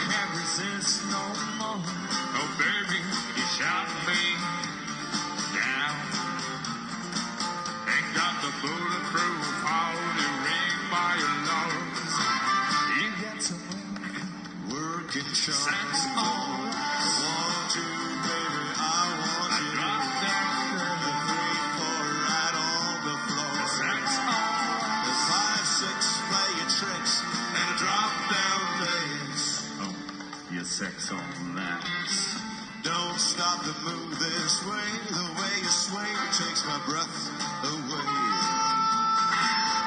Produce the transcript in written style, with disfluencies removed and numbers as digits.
can't resist no more. Oh, baby, you shot me down. Ain't got the bulletproof holy ring by your nose. You got some working charms. That's all I want to, baby. I want you. Drop down the 3-4 right on the floor. That's all. The 5-6 play your tricks and drop down dance. Oh, your sex on that. Don't stop the move this way. The way you swing takes my breath